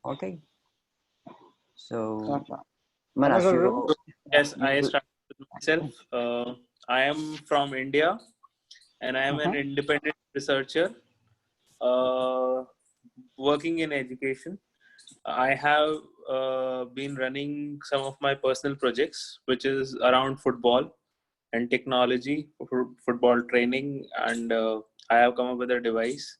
Okay. So, D'accord. Manas, Alors, you, Yes, I you, started with myself. I am from India and I am an independent researcher working in education. I have been running some of my personal projects, which is around football and technology for football training. And I have come up with a device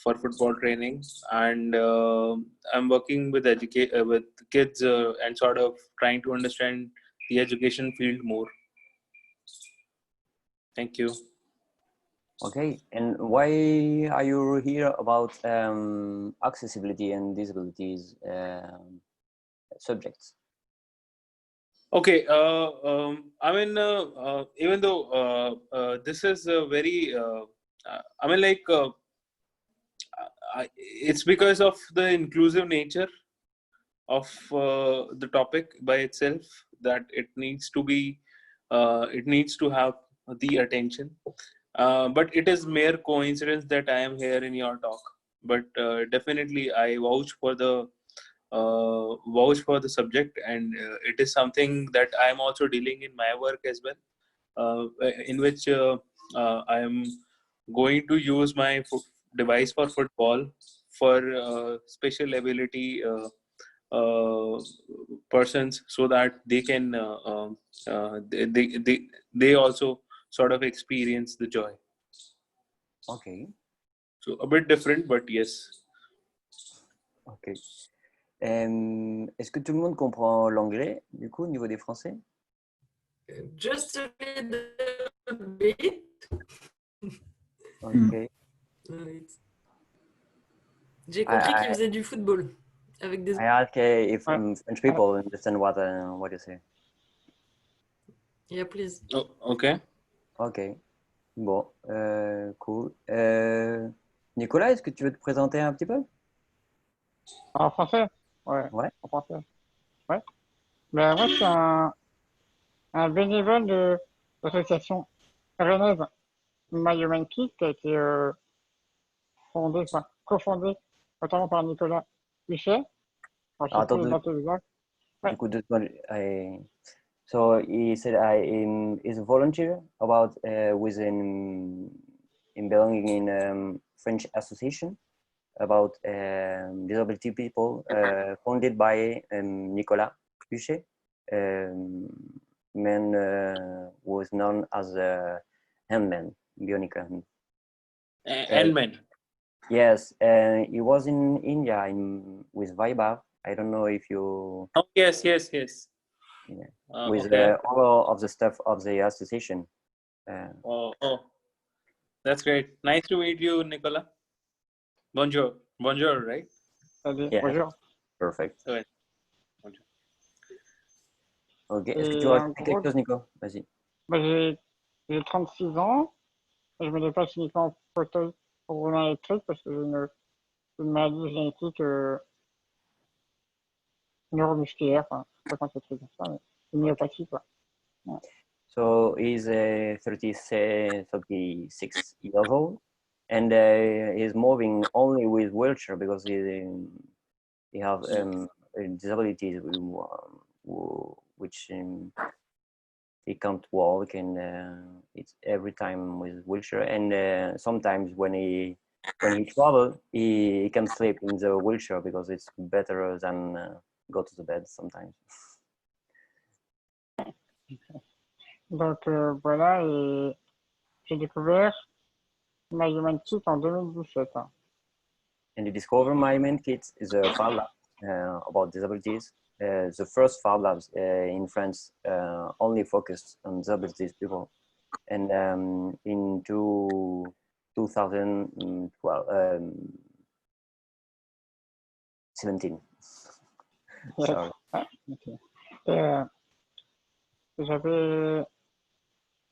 for football training. And I'm working with with kids and sort of trying to understand the education field more. Thank you. okay. And why are you here about accessibility and disabilities subjects? Okay. I mean, even though this is a very, I mean, like, it's because of the inclusive nature of the topic by itself that it needs to be, it needs to have the attention. But it is mere coincidence that I am here in your talk. But definitely, I vouch for the subject, and it is something that I am also dealing in my work as well, in which I am going to use my device for football for special ability persons, so that they can they also sort of experience the joy. Okay. So a bit different, but yes. Ok. Est-ce que tout le monde comprend l'anglais, du coup, au niveau des Français? Just a little bit. Ok. J'ai compris qu'il faisait du football avec des. I ask if French people understand what you say. Yeah, please. Oh, okay. Ok. Bon, cool. Nicolas, est-ce que tu veux te présenter un petit peu? En français? Ouais. Ouais. En français. Ouais. Ben, moi, je suis un bénévole de l'association rennaise My Human Kit qui a été fondée, enfin, cofondée notamment par Nicolas Huchet. Alors, je sais Attends, plus les dates exactes. Ouais. du coup, so he said is a volunteer about within in belonging in French association about disability people founded by Nicolas Huchet, man was known as a handman, bionic hand. Handman. Yes, he was in India with Vaibhav. I don't know if you. Oh, yes. Yeah, with Okay. all of the stuff of the association. Oh, that's great. Nice to meet you, Nicola. Bonjour. Bonjour, right? Yeah. Bonjour. Perfect. Ouais. Bonjour. Ok. Est-ce que tu veux rajouter quelque chose, Nico? Vas-y. Ben, j'ai 36 ans. Et je me déplace uniquement en fauteuil pour rouler électrique parce que j'ai une maladie génétique neuromusculaire, enfin, je sais pas quand c'est truc comme ça, mais une myopathie, quoi. Ouais. So he's 36 years old, and he's moving only with wheelchair because he have disabilities which he can't walk, and it's every time with wheelchair. And sometimes when he travel, he can sleep in the wheelchair because it's better than go to the bed sometimes. Donc voilà, et j'ai découvert My Human Kit en 2017. Hein. And he discovered My Human Kit is a Fablab about disabilities. The first Fablabs in France only focused on disabilities people. And in 2012, 17. Sorry. Okay. J'avais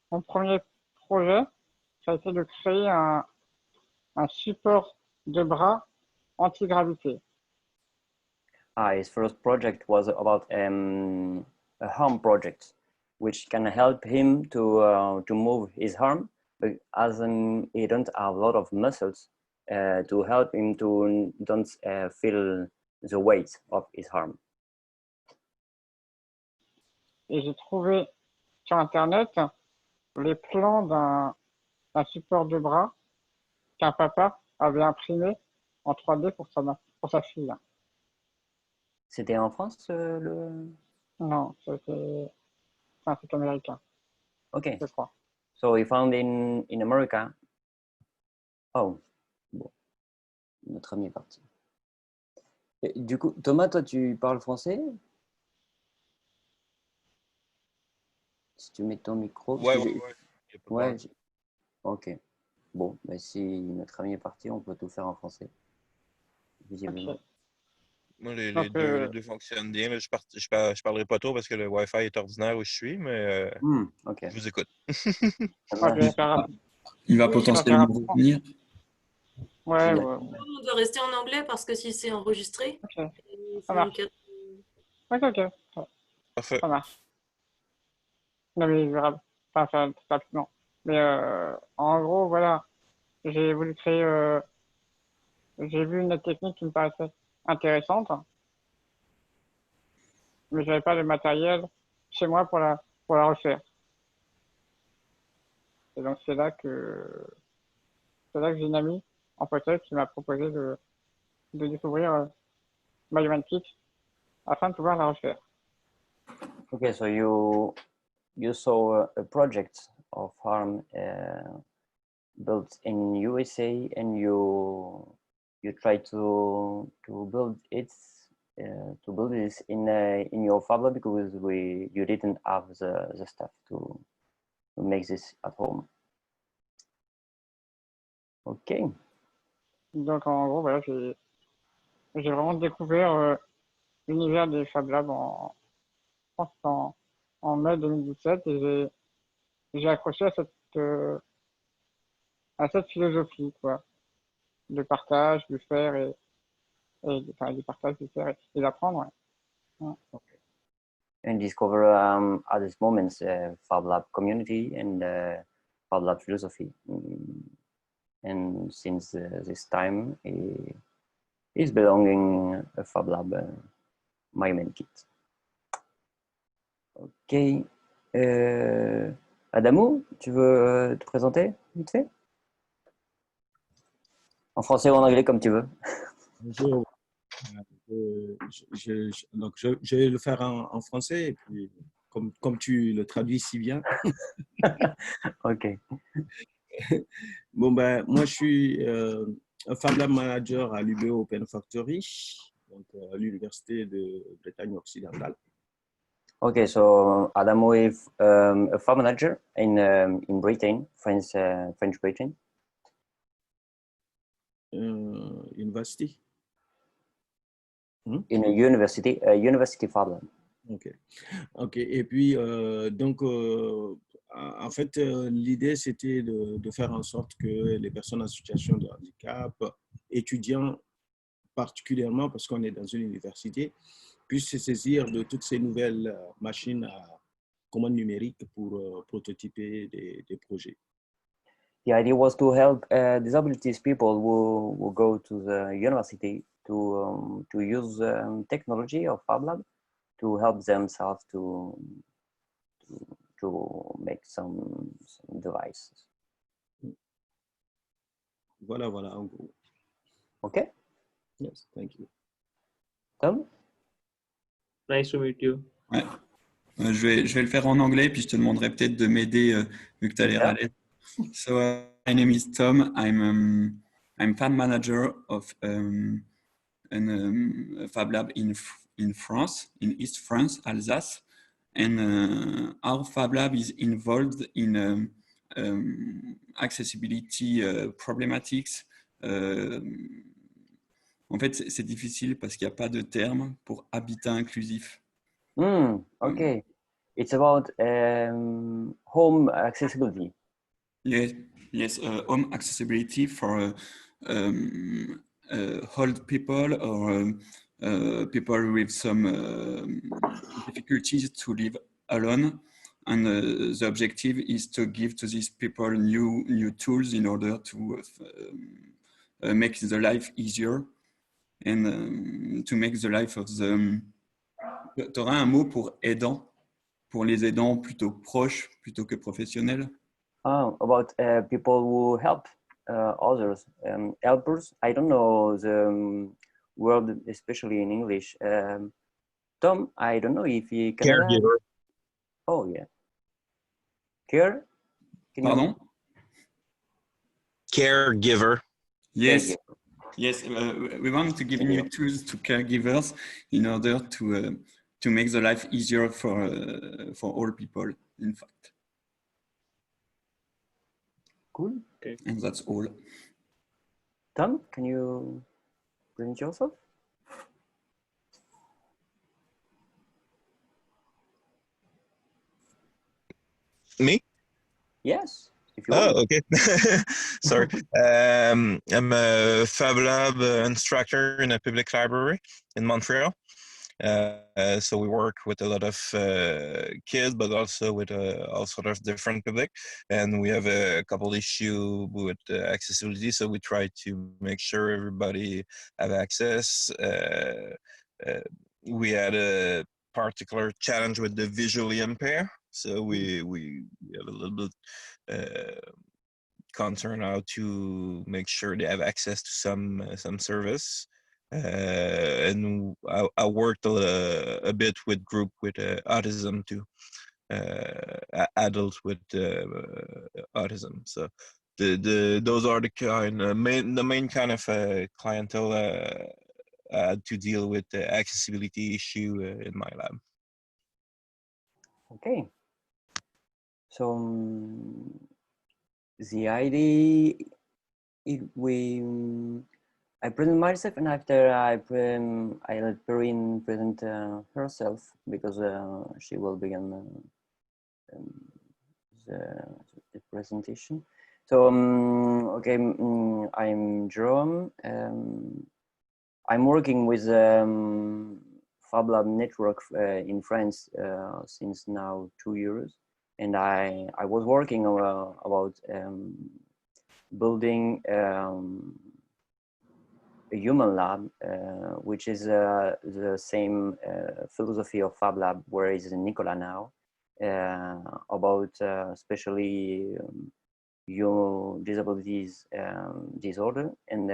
mon premier projet, ça a été de créer un support de bras anti-gravité. His first project was about a arm project, which can help him to move his arm, but as he don't have a lot of muscles to help him to don't feel the weight of his arm. Et j'ai trouvé sur Internet les plans d'un support de bras qu'un papa avait imprimé en 3D pour sa fille. C'était en France le... Non, c'est un truc américain, Ok. je crois. So he found in America. Oh, bon. Notre ami est parti. Et du coup, Thomas, toi, tu parles français? Si tu mets ton micro. Ouais. Ouais. Ok. Bon, mais si notre ami est parti, on peut tout faire en français. Visiblement. Okay. Moi, les Donc, deux fonctionnent bien. Mais je parlerai pas trop parce que le Wi-Fi est ordinaire où je suis, mais Ok. je vous écoute. Il va potentiellement revenir. Ouais. On doit rester en anglais parce que si c'est enregistré, Ok. Ça marche. Ok. Parfait. Ça marche. Non, mais enfin, rapidement. Mais en gros, voilà. J'ai voulu créer. J'ai vu une technique qui me paraissait intéressante, mais j'avais pas le matériel chez moi pour la refaire. Et donc c'est là que j'ai une amie en fauteuil qui m'a proposé de découvrir HandiFablab afin de pouvoir la refaire. Okay, so you saw a project of harm built in USA, and you try to build it this in your Fablab because you didn't have the stuff to make this at home. Ok. Donc en gros, voilà, j'ai vraiment découvert l'univers des Fablabs en mai 2017 et j'ai accroché à cette philosophie, quoi, de partage, du faire du partage, du faire et d'apprendre. Ouais. Okay. And discover at this moment Fablab community and Fablab philosophy. And since this time, is belonging a Fablab Myman kit. Ok. Adamo, tu veux te présenter vite fait? En français ou en anglais, comme tu veux. Bonjour. Donc, je vais le faire en français, et puis, comme tu le traduis si bien. Ok. Bon, ben, moi, je suis un Fablab manager à l'UB Open Factory, donc à l'Université de Bretagne occidentale. Okay, so Adamo is a farm manager in Britain, French Britain. University. In a university Fablab. Ok. Et puis, donc, en fait, l'idée, c'était de faire en sorte que les personnes en situation de handicap, étudiants particulièrement, parce qu'on est dans une université, puissent se saisir de toutes ces nouvelles machines à commande numérique pour prototyper des projets. The idea was to help disabilities people who go to the university to use technology of Fablab to help themselves to make some devices. Voilà, en gros. Okay. Yes, thank you. Tom? Nice to meet you. Ouais. Je vais le faire en anglais, puis je te demanderai peut-être de m'aider vu que tu as l'air à l'aise. So, my name is Tom. I'm fan manager of a Fablab in France, in East France, Alsace. And our Fablab is involved in accessibility problematics. En fait, c'est difficile parce qu'il n'y a pas de terme pour habitat inclusif. Okay. It's about home accessibility. Yes, home accessibility for old people or people with some difficulties to live alone. And the objective is to give to these people new tools in order to make the life easier. and to make the life of the... Tu auras un mot pour aidant, pour les aidants plutôt proches plutôt que professionnels? About people who help others, helpers. I don't know the word, especially in English. Tom, I don't know if you can. Caregiver. Oh yeah. Care. Pardon? Caregiver. Yes. Caregiver. Yes, we want to give new tools to caregivers in order to make the life easier for all people, in fact. Cool. Okay. And that's all. Tom, can you present yourself? Me? Yes, if you want. Oh, okay. Sorry. I'm a Fablab instructor in a public library in Montreal. So we work with a lot of kids, but also with all sort of different public. And we have a couple issues with accessibility. So we try to make sure everybody have access. We had a particular challenge with the visually impaired. So we have a little bit concern how to make sure they have access to some service. And I worked a bit with group with autism too, adults with autism. So those are the main kind of clientele I had to deal with the accessibility issue in my lab. Okay. So the idea, I present myself, and after I let Perrine present herself, because she will begin the presentation. So okay, I'm Jerome. I'm working with Fablab network in France since now 2 years, and I was working about building a human lab, which is the same philosophy of Fablab, where is Nicolas now, about especially disabilities disorder, and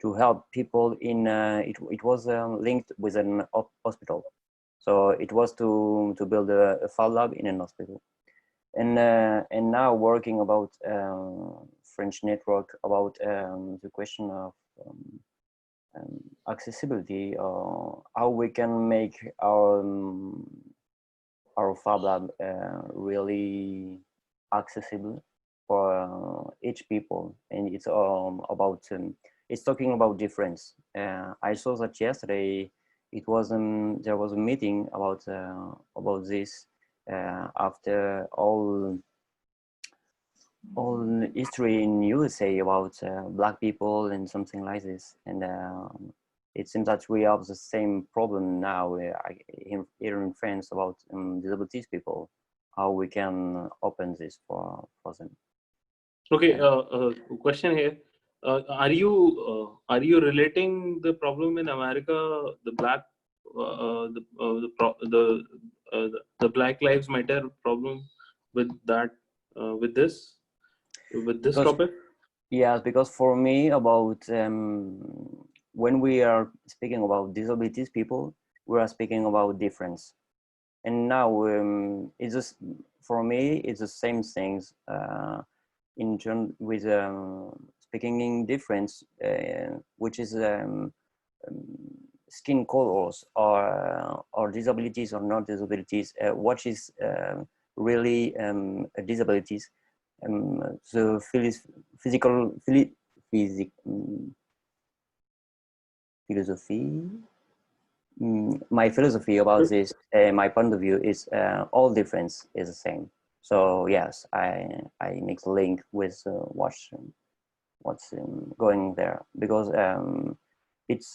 to help people in, it was linked with an hospital. So it was to build a Fablab in an hospital. And now working about French network about the question of accessibility, or how we can make our Fablab really accessible for each people. And it's about it's talking about difference. I saw that yesterday. It was there was a meeting about this. After all history in USA about Black people and something like this, and it seems that we have the same problem now here in France about disabilities people, how we can open this for them. Okay, question here. Are you relating the problem in America, the Black the Black Lives Matter problem with that with this topic? Yes, because for me, about when we are speaking about disabilities people, we are speaking about difference, and now it's just, for me it's the same things in turn with speaking in difference, which is skin colors or disabilities or not disabilities, what is really disabilities, the physical philosophy. My philosophy about this, my point of view is all difference is the same. So yes, I make the link with what's going there, because it's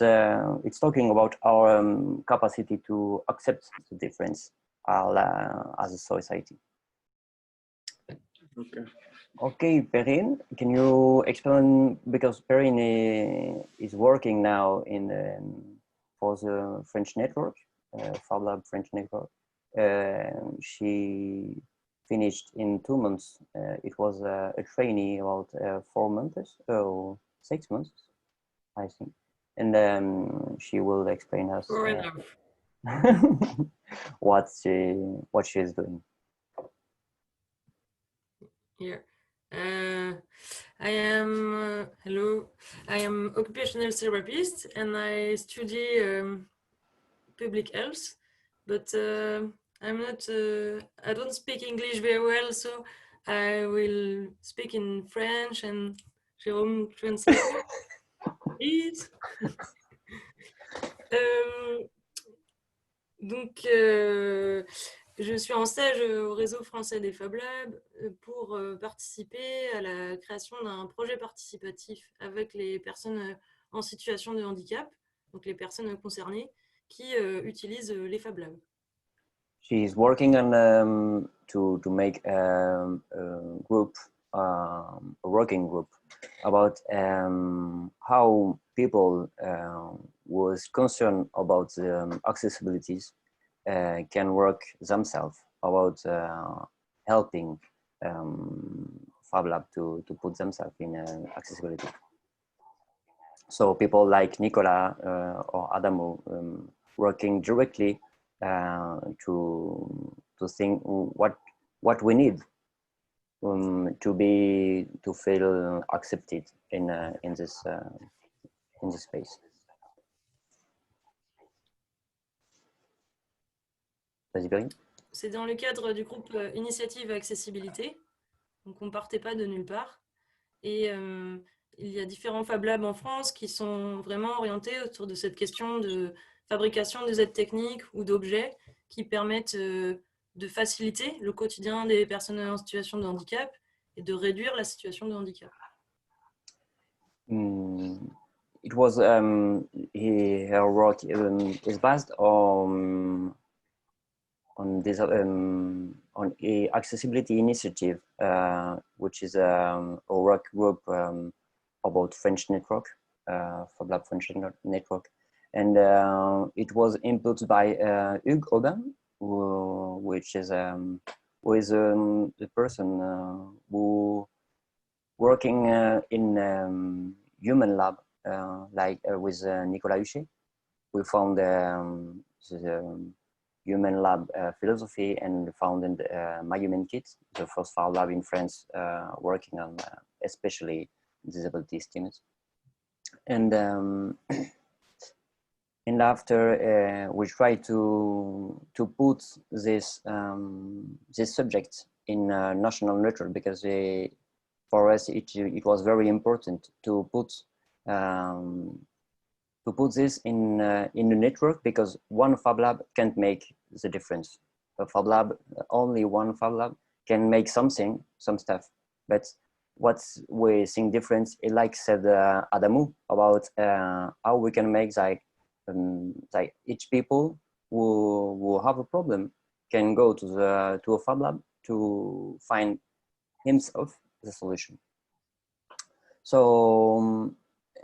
talking about our capacity to accept the difference as a society. Okay. Okay, Perrine, can you explain, because Perrine is working now in for the French network, Fablab French network. She finished in 2 months. It was a trainee about 4 months, so 6 months, I think. And she will explain us what she is doing. Here. I am, hello, I am occupational therapist and I study public health, but I'm not, I don't speak English very well, so I will speak in French and Jerome translate, please. Donc, je suis en stage au réseau français des Fablabs pour participer à la création d'un projet participatif avec les personnes en situation de handicap, donc les personnes concernées qui utilisent les Fablabs. She's working on to make a group, a working group about how people was concerned about accessibilities can work themselves, about helping Fablab to put themselves in accessibility. So people like Nicolas or Adamu working directly to think what we need to feel accepted in this space. Vas-y, Perrine. C'est dans le cadre du groupe Initiative Accessibilité, donc on ne partait pas de nulle part. Et il y a différents Fab Labs en France qui sont vraiment orientés autour de cette question de fabrication des aides techniques ou d'objets qui permettent de faciliter le quotidien des personnes en situation de handicap et de réduire la situation de handicap. It was her work is based on this on a accessibility initiative, which is a work group about French network, Fablab French network, and it was input by Hugues Aubin, who is the person who working in human lab, like with Nicolas Huchet. We found the human lab philosophy and founded My Human Kit, the first Fab Lab in France working on especially disability students. And and after we try to put this this subject in national network, because for us it was very important to put this in the network, because one Fab Lab can't make the difference. A Fab Lab, only one Fab Lab can make some stuff. But what we think difference, like said Adamu, about how we can make like each people who have a problem can go to a Fab Lab to find himself the solution. So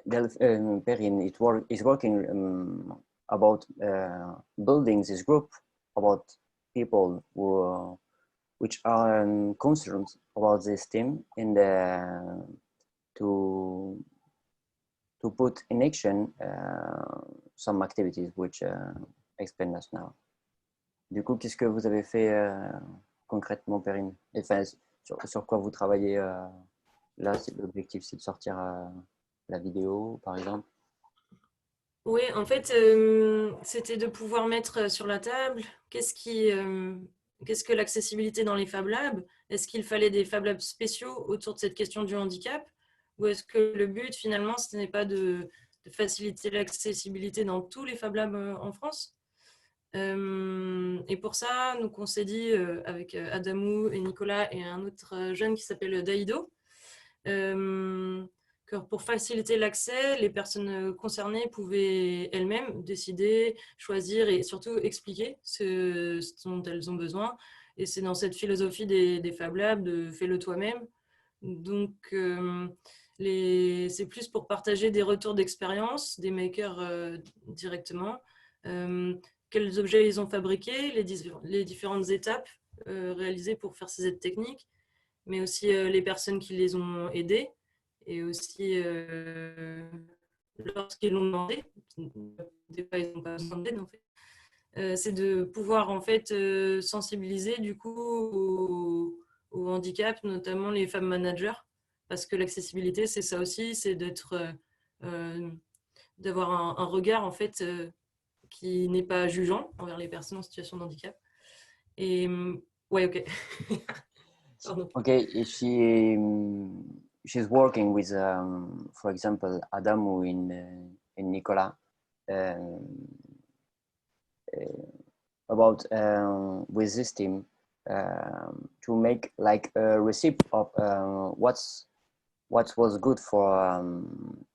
Perrine is working about building this group about people which are concerned about this team in to put in action some activities which explain us now. Du coup, qu'est-ce que vous avez fait concrètement, Perrine? Enfin, sur quoi vous travaillez là? L'objectif, c'est de sortir la vidéo, par exemple? Oui, en fait, c'était de pouvoir mettre sur la table qu'est-ce que l'accessibilité dans les Fab Labs. Est-ce qu'il fallait des Fab Labs spéciaux autour de cette question du handicap, ou est-ce que le but finalement ce n'est pas de faciliter l'accessibilité dans tous les Fab Labs en France? Et pour ça, donc on s'est dit avec Adamou et Nicolas et un autre jeune qui s'appelle Daïdo, que pour faciliter l'accès, les personnes concernées pouvaient elles-mêmes décider, choisir et surtout expliquer ce dont elles ont besoin. Et c'est dans cette philosophie des Fab Labs de fais-le toi-même Donc, c'est plus pour partager des retours d'expérience des makers directement. Quels objets ils ont fabriqués, les différentes étapes réalisées pour faire ces aides techniques, mais aussi les personnes qui les ont aidés et aussi lorsqu'ils l'ont demandé. Des fois, ils n'ont pas besoin d'aide en fait. C'est de pouvoir en fait sensibiliser du coup au handicap, notamment les femmes managers, parce que l'accessibilité c'est ça aussi, c'est d'avoir un regard en fait qui n'est pas jugeant envers les personnes en situation de handicap. Et ouais, ok. Pardon. Okay, she's working with, for example, Adamu in Nicola, about with this team to make like a receipt of what was good for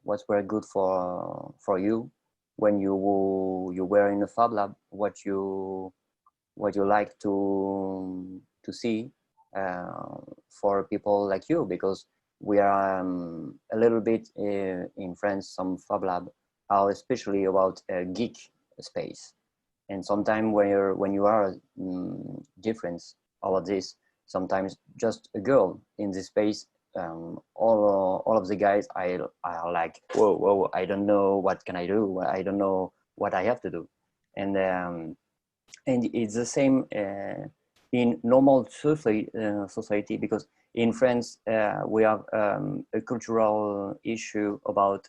what were good for you when you were in a Fablab, what you like to see for people like you, because we are a little bit in France, some Fablab are especially about geek space. And sometimes when you are different about this, sometimes just a girl in this space, all of the guys are like, whoa, I don't know what can I do, I don't know what I have to do. And it's the same in normal society, because in France we have a cultural issue about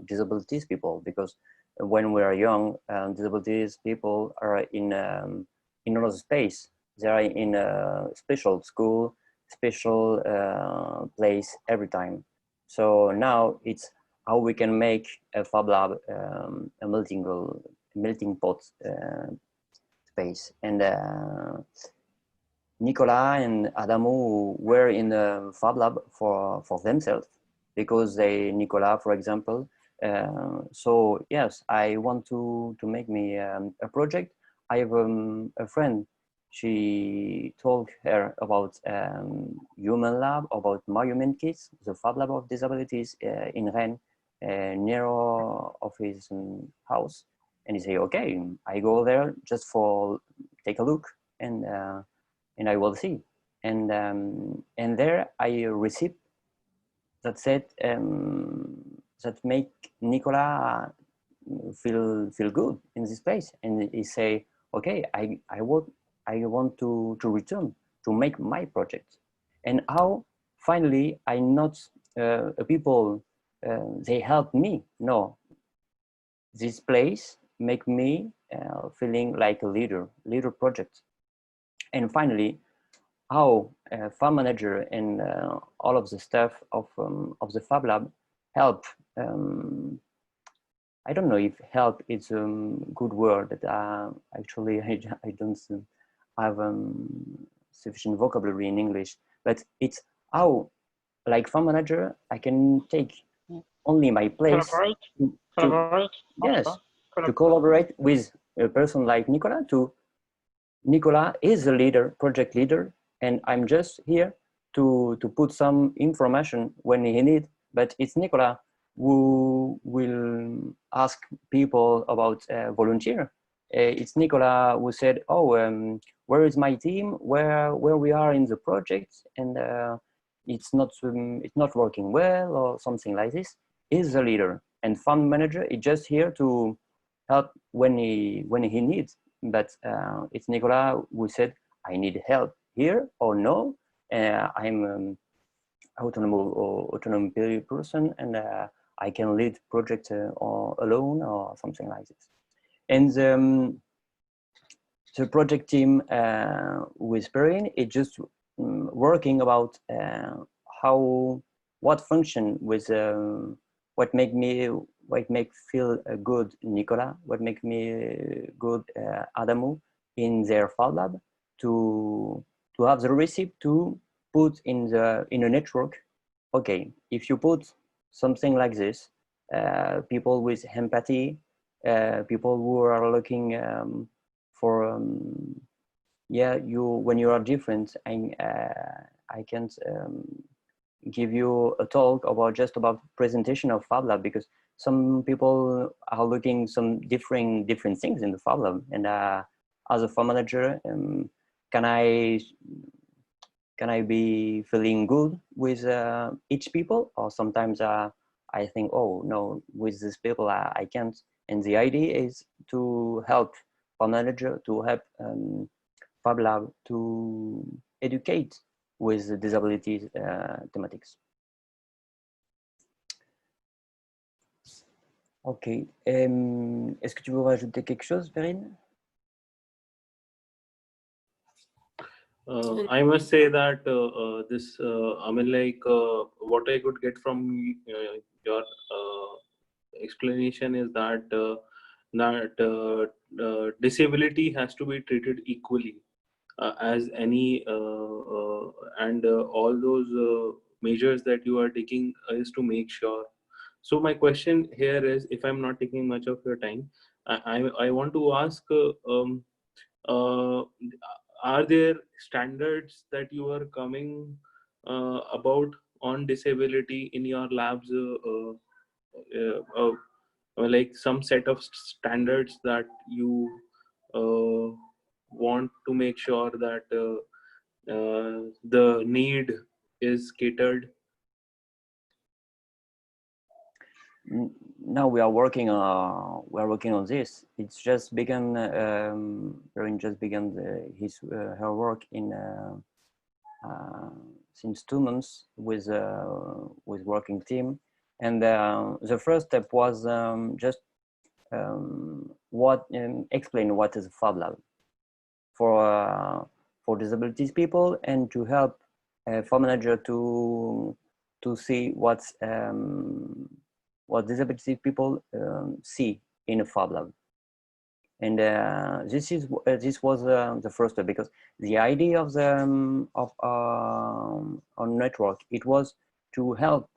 disabilities people, because when we are young, disabilities people are in another space. They are in a special school, special place every time. So now it's how we can make a Fablab a melting pot space. And Nicola and Adamu were in the Fablab for themselves, because Nicola, for example, so yes, I want to make me a project. I have a friend, she told her about Human Lab, about My Human Kids, the Fablab of disabilities in Rennes, near of his house. And he say, okay, I go there just for take a look, and I will see. And there I received that said that make Nicola feel good in this place, and he say, okay, I want to return to make my project. And how finally I not people they help me. No, this place make me feeling like a leader project. And finally, how farm manager and all of the staff of the Fablab help. I don't know if help is a good word. That actually I don't have sufficient vocabulary in English. But it's how, like farm manager, I can take only my place. Collaborate. Yes, to collaborate with a person like Nicola. Nicola is a leader, project leader, and I'm just here to put some information when he needs. But it's Nicola who will ask people about volunteer. It's Nicola who said, oh, where is my team? Where we are in the project, and it's not working well, or something like this. Is the leader, and fund manager is just here to help when he needs. But it's Nicola who said, I need help here or no. I'm autonomous person, and I can lead project alone or something like this. And the project team with Perrine is just working about what function with what make feel good Nicola, what make me good Adamu in their Fablab, to have the recipe to put in a network. Okay, if you put something like this, people with empathy, people who are looking for yeah, when you are different, I can't give you a talk about just about presentation of FabLab, because some people are looking some different things in the FabLab, and as a farm manager, can I be feeling good with each people, or sometimes I think, oh no, with these people I can't. And the idea is to help farm manager, to help FabLab to educate with the disability thematics. Ok. Est-ce que tu veux rajouter quelque chose, Perrine? I must say that this, I mean, like what I could get from your explanation is that disability has to be treated equally as any, and all those measures that you are taking is to make sure. So my question here is, if I'm not taking much of your time, I want to ask, are there standards that you are coming about on disability in your labs, like some set of standards that you want to make sure that the need is catered? Now we are working on this. It's just begun. Perrine just began her work in since 2 months with working team, and the first step was just explain what is FabLab for disabilities people, and to help farm manager to see what disability people see in a FabLab. And this was the first step, because the idea of the our network, it was to help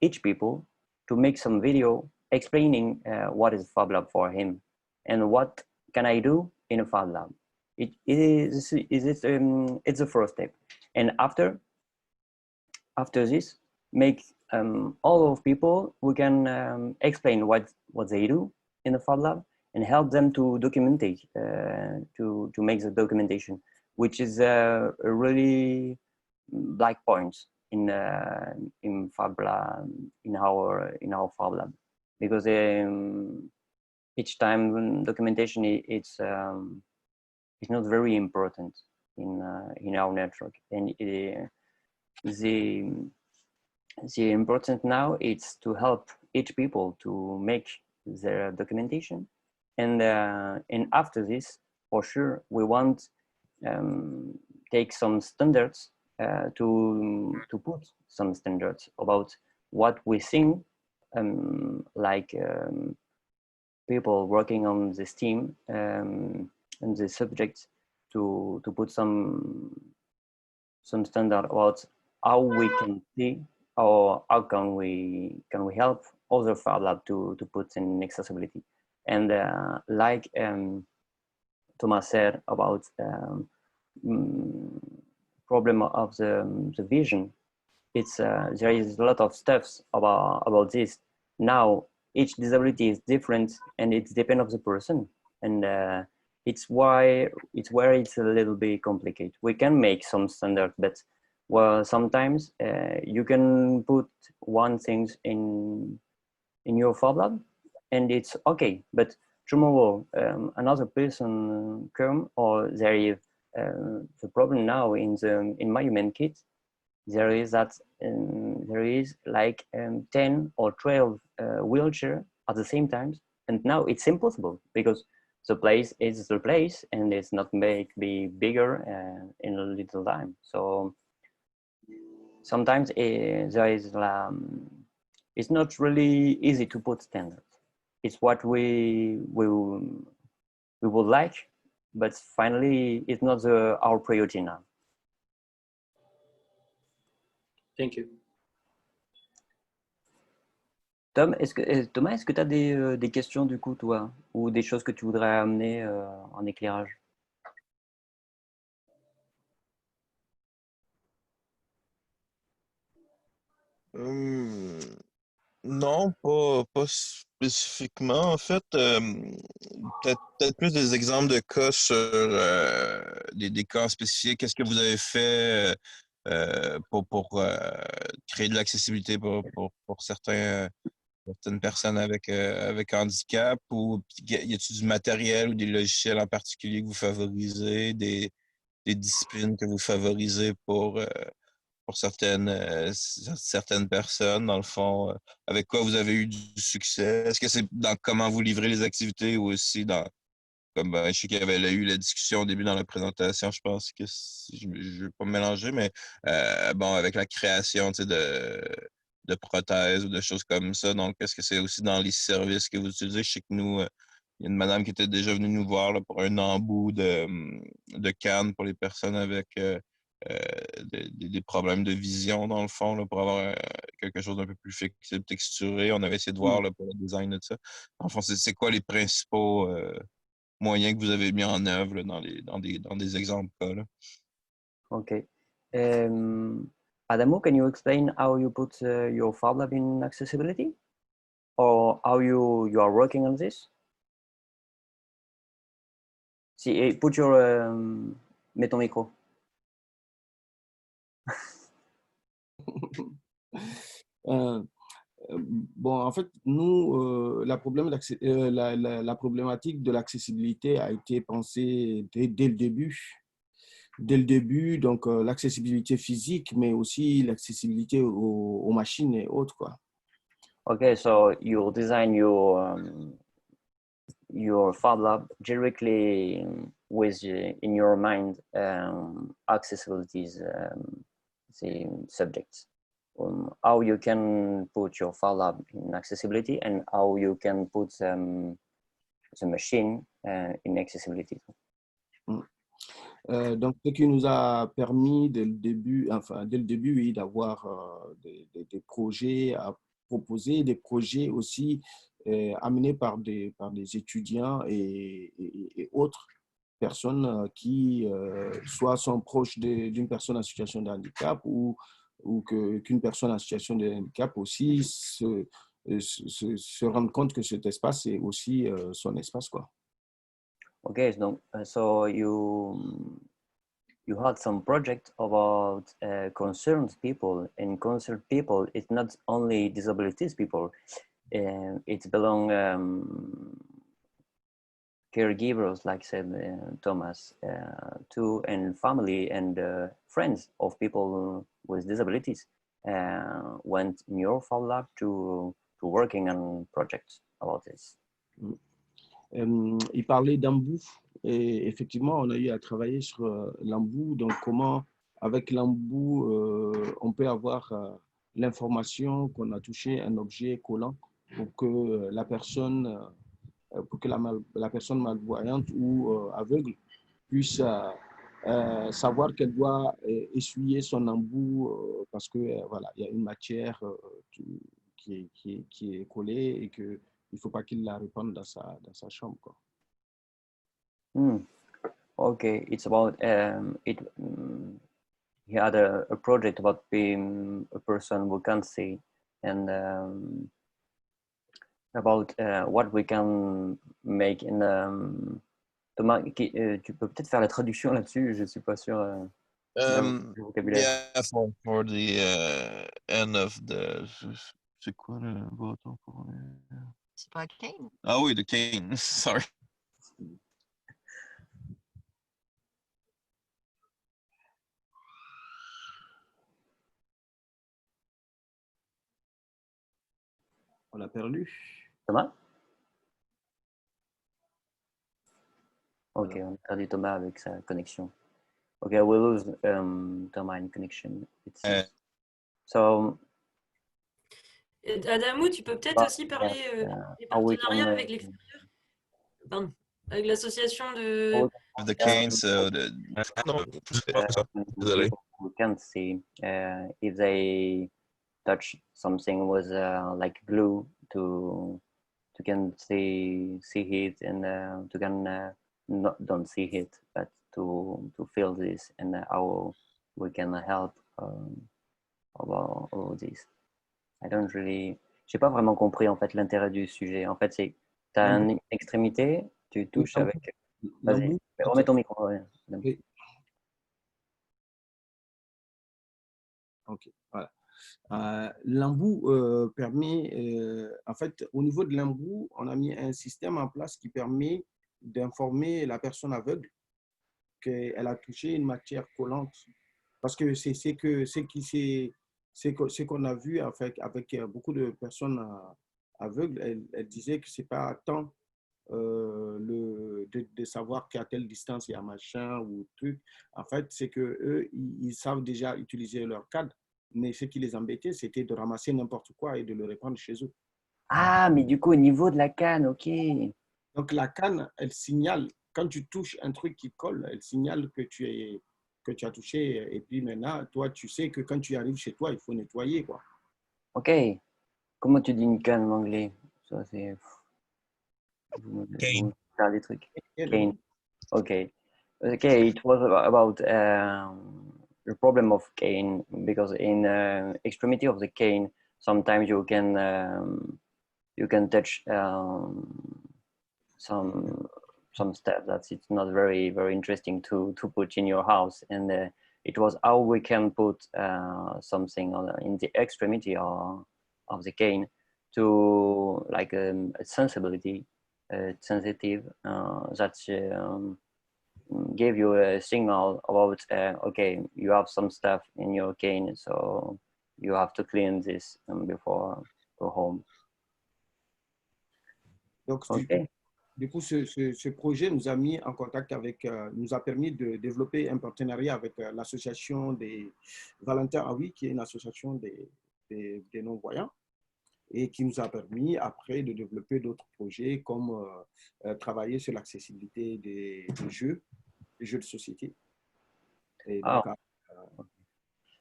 each people to make some video explaining what is FabLab for him and what can I do in a FabLab. It's the first step, and after this, make all of people who can explain what they do in the FabLab and help them to document to make the documentation, which is a really black point in FabLab, in our FabLab, because each time documentation it's not very important in our network, and the important now is to help each people to make their documentation, and after this, for sure, we want take some standards to put some standards about what we think, like people working on this team and the subjects, to put some standard about how we can see, or how can we help other FabLab to put in accessibility. And like Thomas said about problem of the vision, it's there is a lot of stuff about this. Now each disability is different, and it's depend of the person, and it's where it's a little bit complicated. We can make some standard, but well, sometimes you can put one thing in your FabLab and it's okay, but tomorrow another person come, or there is the problem now in my human kit. There is that there is like 10 or 12 wheelchair at the same time, and now it's impossible because the place is the place, and it's not be bigger in a little time. So sometimes there is it's not really easy to put standards. It's what we would like, but finally it's not our priority now. Thank you. Thomas, est-ce que tu as des questions du coup, toi, ou des choses que tu voudrais amener en éclairage? Non, pas spécifiquement. En fait, peut-être plus des exemples de cas sur des cas spécifiques. Qu'est-ce que vous avez fait pour créer de l'accessibilité pour certaines personnes avec handicap, ou y a-t-il du matériel ou des logiciels en particulier que vous favorisez, des disciplines que vous favorisez pour certaines personnes, dans le fond, avec quoi vous avez eu du succès? Est-ce que c'est dans comment vous livrez les activités ou aussi dans, comme je sais qu'il y avait eu la discussion au début dans la présentation, je pense que je ne vais pas me mélanger, mais bon, avec la création, tu sais, de prothèses ou de choses comme ça. Donc, est-ce que c'est aussi dans les services que vous utilisez? Je sais que nous, il y a une madame qui était déjà venue nous voir là, pour un embout de canne pour les personnes avec euh, des problèmes de vision, dans le fond, là, pour avoir quelque chose d'un peu plus flexible, texturé. On avait essayé de voir là, pour le design de ça. En fond, c'est quoi les principaux moyens que vous avez mis en œuvre là, dans des exemples cas, là? Okay. Adamu, can you explain how you put your Fablab in accessibility, or how you are working on this? Si, put your mets ton micro. Bon, en fait, nous, la problématique de l'accessibilité a été pensée dès le début. Dès le début, donc l'accessibilité physique, mais aussi l'accessibilité aux machines et autres, quoi. Okay, so you design your Fablab directly with in your mind accessibilities the subjects. How you can put your Fablab in accessibility and how you can put the machine in accessibility. Donc, ce qui nous a permis dès le début, oui, d'avoir des projets à proposer, des projets aussi amenés par des étudiants et autres personnes qui soit sont proches d'une personne en situation de handicap ou qu'une personne en situation de handicap aussi se rende compte que cet espace est aussi son espace, quoi. Okay, so you had some project about concerned people, and concerned people, it's not only disabilities people, it belong caregivers, like said Thomas, too, and family and friends of people with disabilities went in your Fablab to working on projects about this. Il parlait d'embout et effectivement, on a eu à travailler sur l'embout. Donc, comment, avec l'embout, on peut avoir l'information qu'on a touché un objet collant pour que la personne, la personne malvoyante ou aveugle puisse savoir qu'elle doit essuyer son embout parce que voilà, il y a une matière qui est collée et que il ne faut pas qu'il la répande dans sa chambre, quoi. Okay, it's about he had a project about being a person who can't see, and about what we can make in Thomas, tu peux peut-être faire la traduction là-dessus, je suis pas sûr du vocabulaire. Yeah, for the end of the, c'est quoi le bâton pour C'est pas Kane? Ah oui, the cane. Sorry. On l'a perdu. Thomas? Ok, Voilà. on a perdu Thomas avec sa connexion. Ok, we lose Thomas in connection. So, Adamou, tu peux peut-être aussi parler des partenariats avec l'extérieur. Pardon, avec l'association de... The cane, so désolé. We can't see if they touch something with like glue to can see it and to can don't see it, but to feel this and how we can help about all this. I don't really... J'ai pas vraiment compris en fait l'intérêt du sujet. En fait, c'est tu as une extrémité, tu touches avec... Vas-y, remets ton micro. Ouais. Oui. Ok, voilà. L'embout permet, en fait, au niveau de l'embout, on a mis un système en place qui permet d'informer la personne aveugle qu'elle a touché une matière collante. Parce que c'est ce qu'on a vu avec beaucoup de personnes aveugles. Elles disaient que c'est pas tant de savoir qu'à telle distance il y a machin ou truc. En fait, c'est que eux, ils savent déjà utiliser leur cadre, mais ce qui les embêtait, c'était de ramasser n'importe quoi et de le répandre chez eux. Ah, mais du coup, au niveau de la canne, ok. Donc, la canne, elle signale, quand tu touches un truc qui colle, elle signale que tu as touché. Et puis maintenant, toi, tu sais que quand tu arrives chez toi, il faut nettoyer, quoi. Ok. Comment tu dis une canne en anglais? Ça, c'est... Cane. Faire des trucs. Cane. Okay. Okay, it was about the problem of cane, because in extremity of the cane, sometimes you can touch some stuff that it's not very interesting to put in your house, and it was how we can put something in the extremity of the cane to like a sensibility, sensitive that give you a signal about okay, you have some stuff in your cane, so you have to clean this before go home. Donc, okay. Du coup, ce projet nous a mis en contact avec, nous a permis de développer un partenariat avec l'association des Valentins Aoui, qui est une association des non-voyants, et qui nous a permis après de développer d'autres projets comme travailler sur l'accessibilité des jeux de société. Et donc,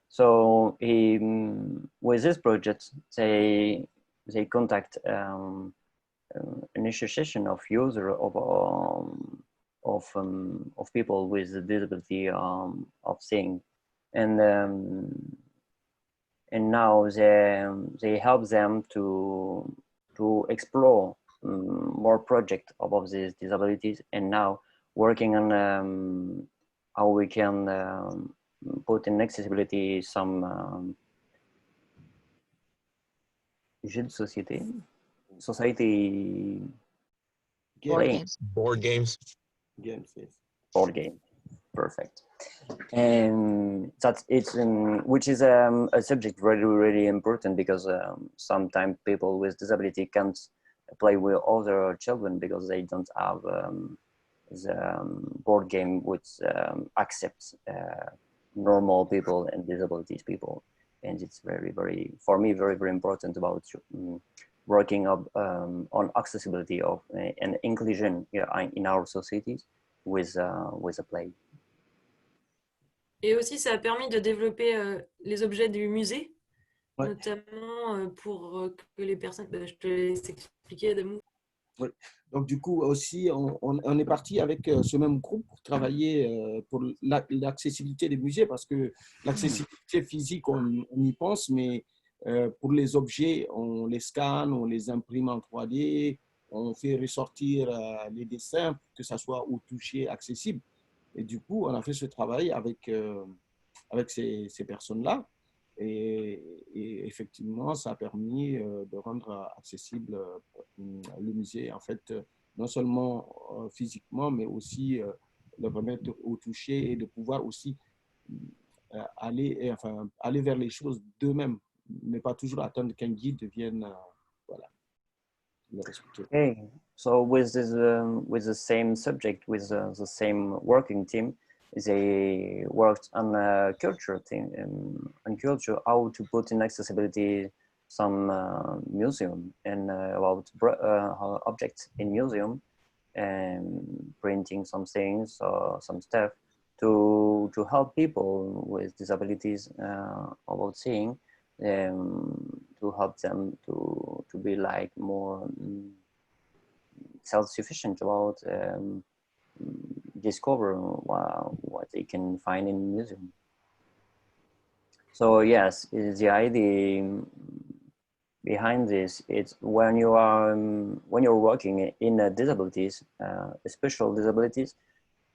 so with this project, they contact an association of users of people with a disability of seeing, and now they help them to explore more projects about these disabilities, and now working on how we can put in accessibility some jeux de société. Society Board games. Games, yes. Board game, perfect. And that's it's which is a subject really important, because sometimes people with disability can't play with other children because they don't have the board game which accepts normal people and disabilities people, and it's very for me very important about working up on accessibility of and inclusion in our societies with a play. Et aussi, ça a permis de développer les objets du musée, ouais. Notamment pour que les personnes... je te laisse expliquer, Adamou. Oui. Donc, du coup, aussi, on est parti avec ce même groupe pour travailler pour l'accessibilité des musées, parce que l'accessibilité physique, on y pense, mais pour les objets, on les scanne, on les imprime en 3D, on fait ressortir les dessins pour que ça soit au toucher accessible. Et du coup, on a fait ce travail avec ces personnes-là. Et effectivement, ça a permis de rendre accessible le musée, en fait, non seulement physiquement, mais aussi le remettre au toucher et de pouvoir aussi aller vers les choses d'eux-mêmes, mais pas toujours attendre qu'un guide vienne voilà, leur expliquer. Okay, so with this with the same subject, with the same working team, they worked on a culture thing, on culture, how to put in accessibility some museum, and about objects in museum, and printing some things or some stuff to help people with disabilities about seeing, to help them to be like more self-sufficient about discover what they can find in museum. So yes, the idea behind this, it's when you are when you're working in disabilities, special disabilities.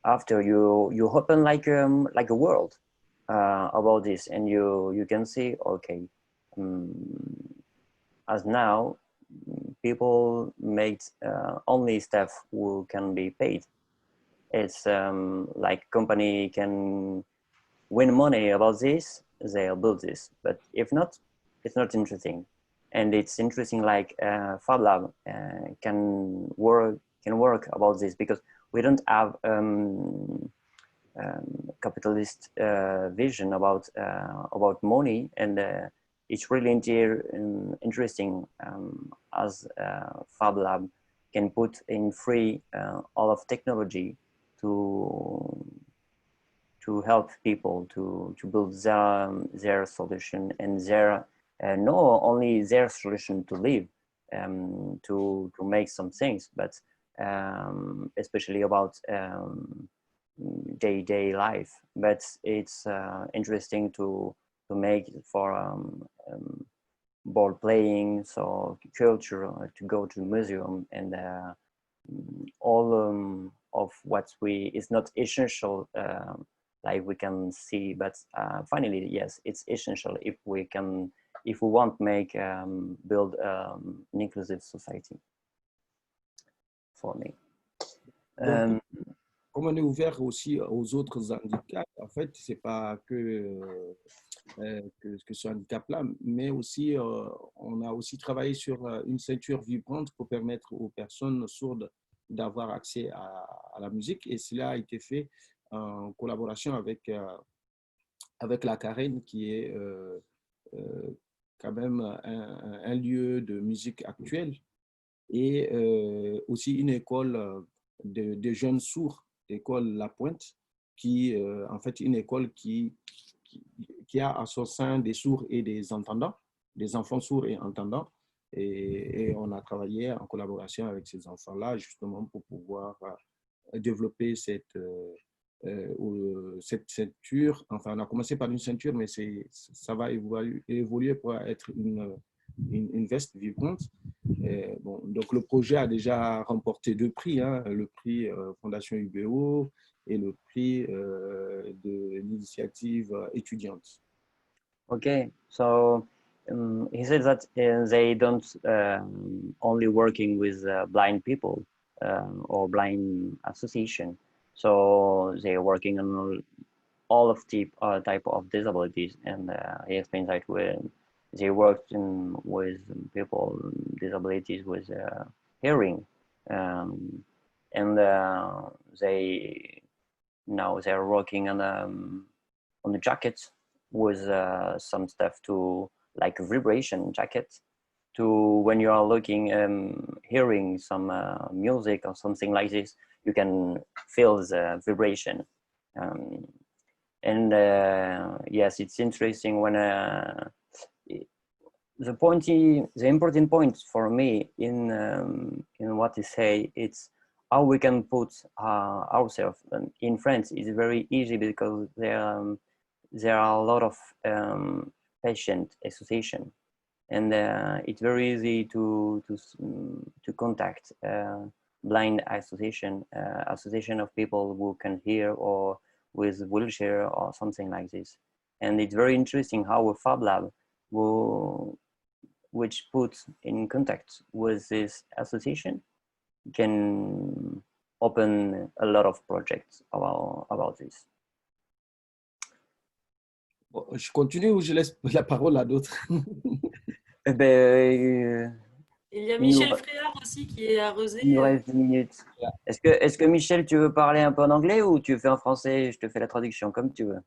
After you open like a world about this, and you can see, okay, as now people make only staff who can be paid. It's like company can win money about this, they'll build this, but if not, it's not interesting. And it's interesting like Fablab can work about this, because we don't have capitalist vision about money, and it's really interesting as Fablab can put in free all of technology to help people to build their solution, and their not only their solution to live, to make some things, but especially about day-to-day life. But it's interesting to make for ball playing, so culture, to go to museum, and all of what is not essential, like we can see, but finally, yes, it's essential if we want to make build an inclusive society. For me. Donc, comme on est ouvert aussi aux autres handicaps, en fait, c'est pas que ce handicap-là, mais aussi on a aussi travaillé sur une ceinture vibrante pour permettre aux personnes sourdes d'avoir accès à la musique, et cela a été fait en collaboration avec la Carène, qui est quand même un lieu de musique actuelle, et aussi une école de jeunes sourds, l'école La Pointe, qui en fait une école qui a à son sein des sourds et des entendants, des enfants sourds et entendants, et on a travaillé en collaboration avec ces enfants-là justement pour pouvoir développer cette ceinture. Enfin, on a commencé par une ceinture, mais ça va évoluer pour être une veste vibrante. Bon, donc le projet a déjà remporté 2 prix, hein, le prix Fondation UBO et le prix de l'initiative étudiante. Okay, so he said that they don't only working with blind people or blind association, so they're working on all of type of disabilities, and he explains that when they worked with people disabilities with hearing, and now they're working on the jackets with some stuff to like vibration jacket, to when you are looking hearing some music or something like this, you can feel the vibration, and yes, it's interesting when the important point for me in what you say, it's how we can put ourselves in France. Is very easy because there are a lot of patient association, and it's very easy to contact blind association of people who can hear or with wheelchair or something like this. And it's very interesting how a Fablab which puts in contact with this association can open a lot of projects about this. Bon, je continue ou je laisse la parole à d'autres? Il y a Michel Fréard aussi qui est à Réseau. Il nous reste 10 minutes. Est-ce que Michel, tu veux parler un peu en anglais ou tu fais en français? Je te fais la traduction comme tu veux.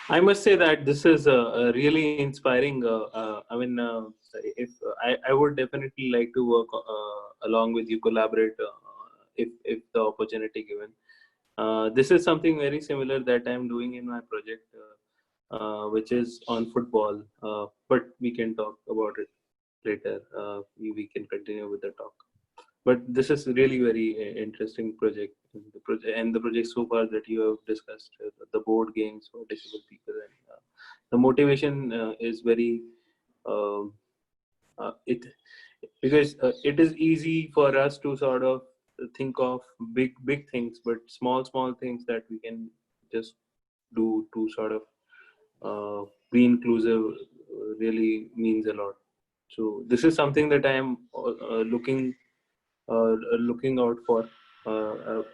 I must say that this is really inspiring. I mean, if I would definitely like to work along with you, collaborate if the opportunity given. This is something very similar that I'm doing in my project, which is on football. But we can talk about it later. We can continue with the talk. But this is really very interesting project, and the project so far that you have discussed, the board games for disabled people, and the motivation is very because it is easy for us to sort of think of big things, but small things that we can just do to sort of be inclusive really means a lot. So this is something that I am looking out for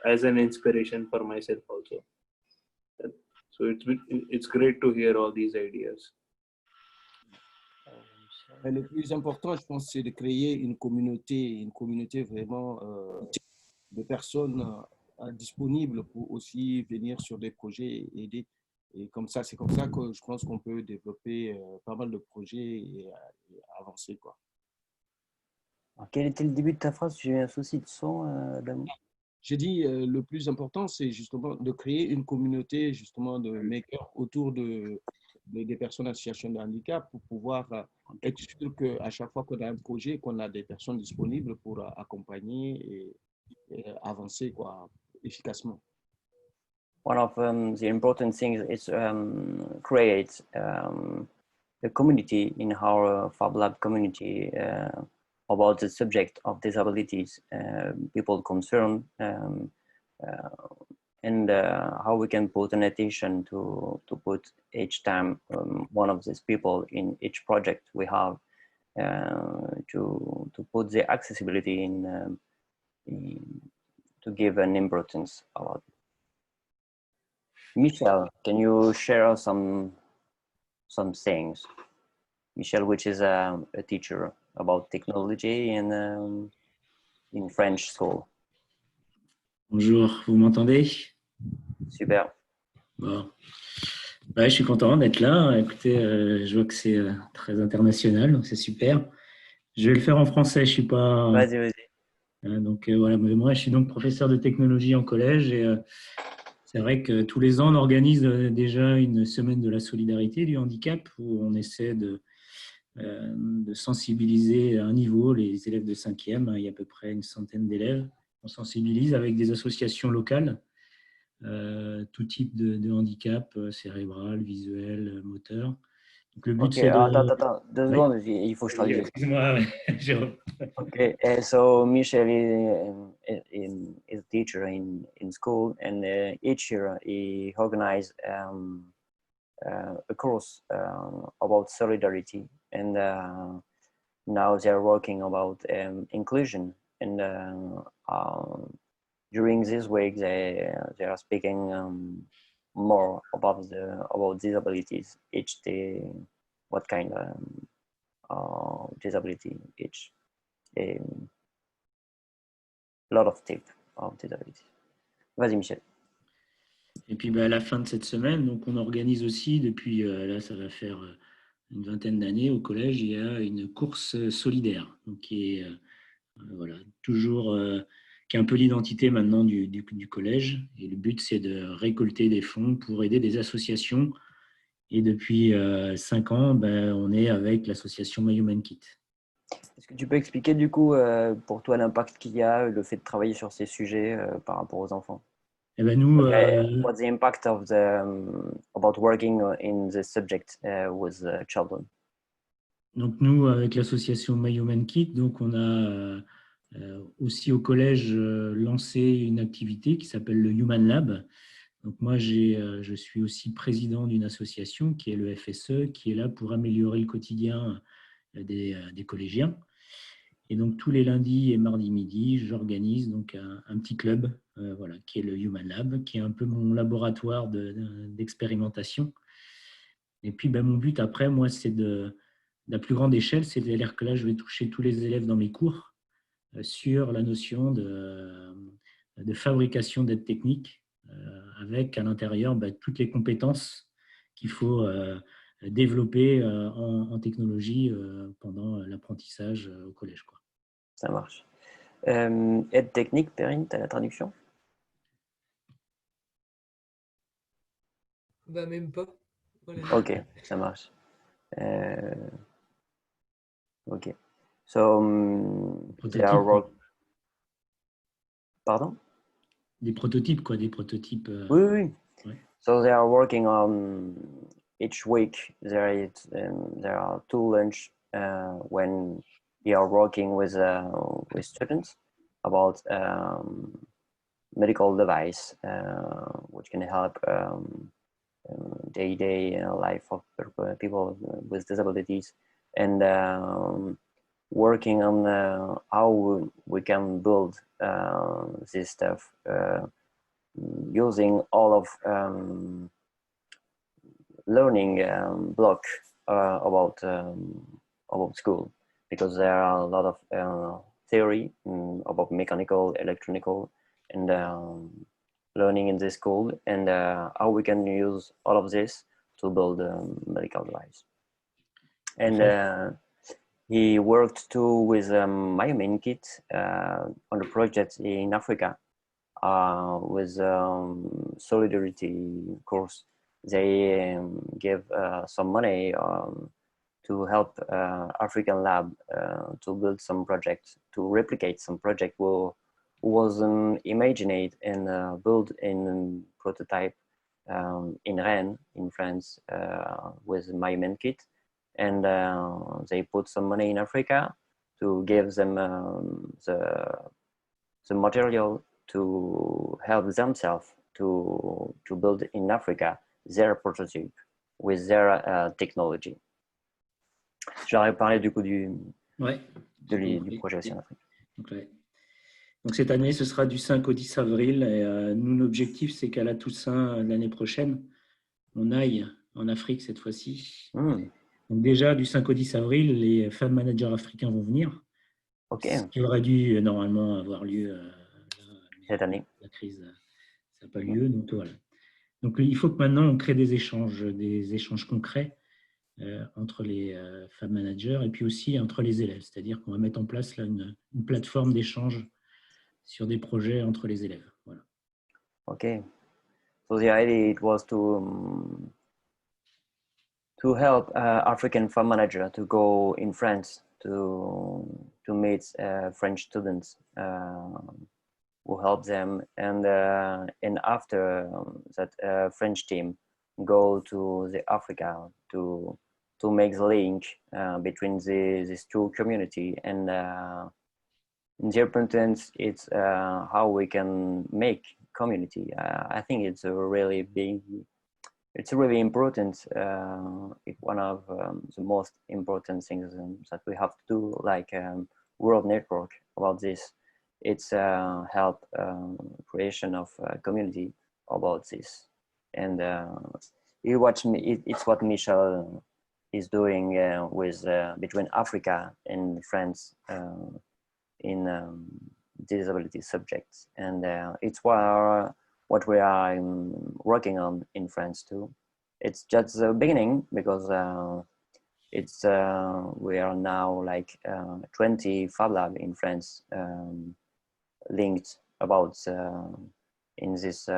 as an inspiration for myself also. So it's great to hear all these ideas. Mais le plus important, je pense, c'est de créer une communauté vraiment de personnes disponibles pour aussi venir sur des projets et aider. Et comme ça, c'est comme ça que je pense qu'on peut développer pas mal de projets et avancer, quoi. Alors, quel était le début de ta phrase? J'ai eu un souci de son, Damou. J'ai dit, le plus important, c'est justement de créer une communauté justement de makers autour des personnes en situation de handicap pour pouvoir être sûr qu'à chaque fois qu'on a un projet, qu'on a des personnes disponibles pour accompagner et avancer quoi, efficacement. One of the important things is create a community in our FabLab community about the subject of disabilities, people concerned, and how we can put an attention to put each time one of these people in each project we have to put the accessibility in to give an importance about it. Michel, can you share some things? Michel, which is a teacher about technology in French school. Bonjour, vous m'entendez? Super. Bon. Ouais, je suis content d'être là. Écoutez, je vois que c'est très international, donc c'est super. Je vais le faire en français, je suis pas... Vas-y. Donc voilà, moi je suis donc professeur de technologie en collège et c'est vrai que tous les ans on organise déjà une semaine de la solidarité du handicap où on essaie de sensibiliser à un niveau les élèves de 5e, il y a à peu près une centaine d'élèves. On sensibilise avec des associations locales, tout type de handicap, cérébral, visuel, moteur. Donc le but c'est de... Attends, 2 secondes, il faut que je traduise. Excuse-moi, Jérôme. Okay, so Michel is a teacher in school, and each year he organizes a course about solidarity, and now they're working about inclusion, and during this week they are speaking more about disabilities, each day, what kind of disability each. A lot of types of disabilities. Vas-y, Michel. Et puis à la fin de cette semaine, donc on organise aussi depuis là ça va faire une vingtaine d'années au collège, il y a une course solidaire, donc qui est voilà toujours qui est un peu l'identité maintenant du collège. Et le but c'est de récolter des fonds pour aider des associations. Et depuis 5 ans, on est avec l'association My Human Kit. Est-ce que tu peux expliquer du coup pour toi l'impact qu'il y a, le fait de travailler sur ces sujets par rapport aux enfants? Eh ben nous, what's the impact of about working in this subject with children? Donc nous, avec l'association My Human Kit, donc on a aussi au collège lancé une activité qui s'appelle le Human Lab. Donc moi, je suis aussi président d'une association qui est le FSE, qui est là pour améliorer le quotidien des collégiens. Et donc tous les lundis et mardis midi, j'organise donc un petit club, voilà, qui est le Human Lab, qui est un peu mon laboratoire d'expérimentation. Et puis mon but après, moi, c'est de la plus grande échelle, c'est-à-dire que là, je vais toucher tous les élèves dans mes cours sur la notion de fabrication d'aides techniques, avec à l'intérieur toutes les compétences qu'il faut développer en technologie pendant l'apprentissage au collège, quoi. Ça marche. Aide technique, Perrine, tu as la traduction? Même pas. Voilà. Ok, ça marche. Ok. So, they are work... Pardon? Des prototypes, quoi, des prototypes. Oui. Ouais. So they are working on each week. There are 2 lunch when we are working with students about medical device which can help day-to-day life of people with disabilities, and working on how we can build this stuff using all of learning block about school, because there are a lot of theory about mechanical, electronical, and learning in this school, and how we can use all of this to build a medical device. And he worked too with my main kit on a project in Africa with solidarity course. They gave some money to help African lab to build some project, to replicate some project who was imagined and built in prototype in Rennes, in France, with my main kit. And they put some money in Africa to give them the material to help themselves to build in Africa their prototype with their technology. J'aurais parlé du coup du projet aussi en Afrique. Donc cette année, ce sera du 5 au 10 avril. Et nous, l'objectif, c'est qu'à la Toussaint l'année prochaine, on aille en Afrique cette fois-ci. Donc déjà, du 5 au 10 avril, les Fab Managers africains vont venir. Ce qui aurait dû normalement avoir lieu cette année. La crise, ça n'a pas lieu. Donc voilà. Donc il faut que maintenant, on crée des échanges concrets entre les Fab Managers et puis aussi entre les élèves. C'est-à-dire qu'on va mettre en place là, une plateforme d'échange sur des projets entre les élèves. Voilà. Okay. So the idea it was to help African Fab Manager to go in France to meet French students who help them, and after that French team go to the Africa to make the link between these two community, and in their importance, it's how we can make community. I think it's a really big, it's really important. It's one of the most important things that we have to do, like World Network about this. It's help creation of community about this, and it's what Michel is doing with between Africa and France in disability subjects, and it's what we are working on in France too. It's just the beginning, because it's we are now like 20 Fablabs in France linked about in this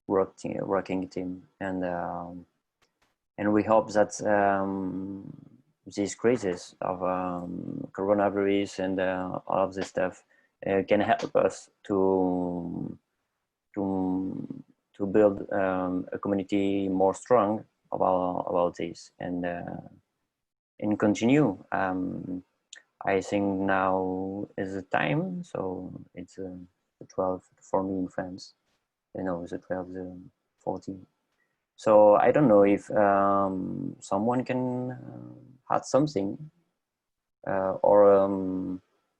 working team, and we hope that these crises of coronavirus and all of this stuff can help us to build a community more strong about this, and continue. I think now is the time, so it's the 12 for me in France. You know, the 12, the 14. So I don't know if someone can add something or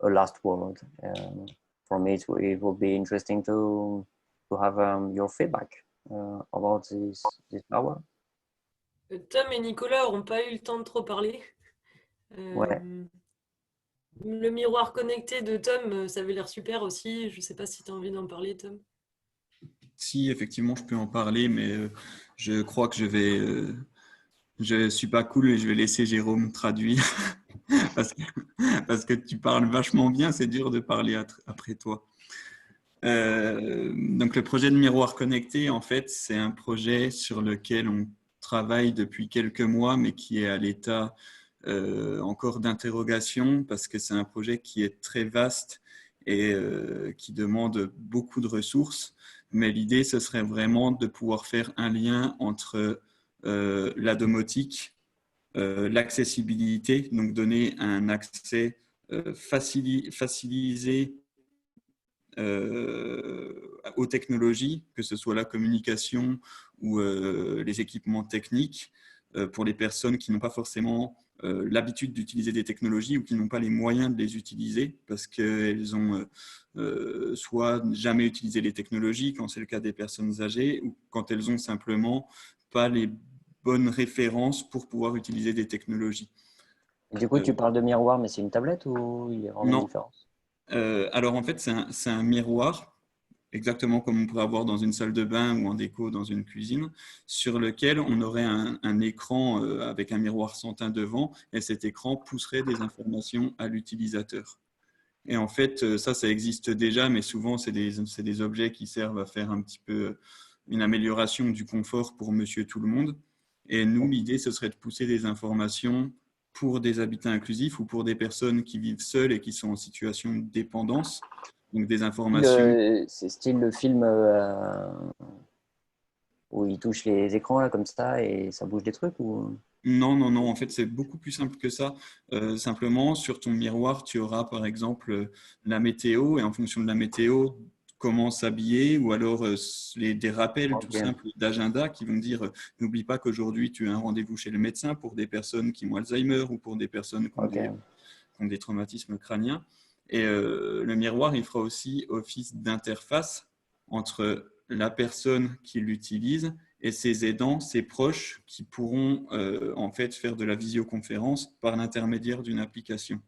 a last word. For me, it will be interesting to have your feedback about this hour. Tom et Nicolas n'auront pas eu le temps de trop parler. Ouais. Le miroir connecté de Tom, ça avait l'air super aussi. Je ne sais pas si tu as envie d'en parler, Tom. Si, effectivement, je peux en parler, mais je crois que je suis pas cool et je vais laisser Jérôme traduire parce que tu parles vachement bien, c'est dur de parler après toi. Donc le projet de miroir connecté, en fait, c'est un projet sur lequel on travaille depuis quelques mois, mais qui est à l'état encore d'interrogation, parce que c'est un projet qui est très vaste et qui demande beaucoup de ressources. Mais l'idée, ce serait vraiment de pouvoir faire un lien entre la domotique, l'accessibilité, donc donner un accès facilisé aux technologies, que ce soit la communication ou les équipements techniques, pour les personnes qui n'ont pas forcément l'habitude d'utiliser des technologies ou qui n'ont pas les moyens de les utiliser parce qu'elles ont soit jamais utilisé les technologies, quand c'est le cas des personnes âgées, ou quand elles ont simplement pas les bonnes références pour pouvoir utiliser des technologies. Du coup, tu parles de miroir, mais c'est une tablette ou il y a vraiment une différence? Alors en fait, c'est un miroir, exactement comme on pourrait avoir dans une salle de bain ou en déco dans une cuisine, sur lequel on aurait un écran avec un miroir sans teint devant, et cet écran pousserait des informations à l'utilisateur. Et en fait, ça existe déjà, mais souvent, c'est des objets qui servent à faire un petit peu une amélioration du confort pour monsieur tout le monde. Et nous, l'idée, ce serait de pousser des informations pour des habitats inclusifs ou pour des personnes qui vivent seules et qui sont en situation de dépendance. Donc, des informations. C'est style le film où il touche les écrans là, comme ça et ça bouge des trucs ou... Non, non, non. En fait, c'est beaucoup plus simple que ça. Simplement, sur ton miroir, tu auras par exemple la météo et en fonction de la météo, comment s'habiller ou alors des rappels tout simples d'agenda qui vont dire n'oublie pas qu'aujourd'hui, tu as un rendez-vous chez le médecin pour des personnes qui ont Alzheimer ou pour des personnes qui ont des traumatismes crâniens. Et le miroir, il fera aussi office d'interface entre la personne qui l'utilise et ses aidants, ses proches qui pourront en fait faire de la visioconférence par l'intermédiaire d'une application.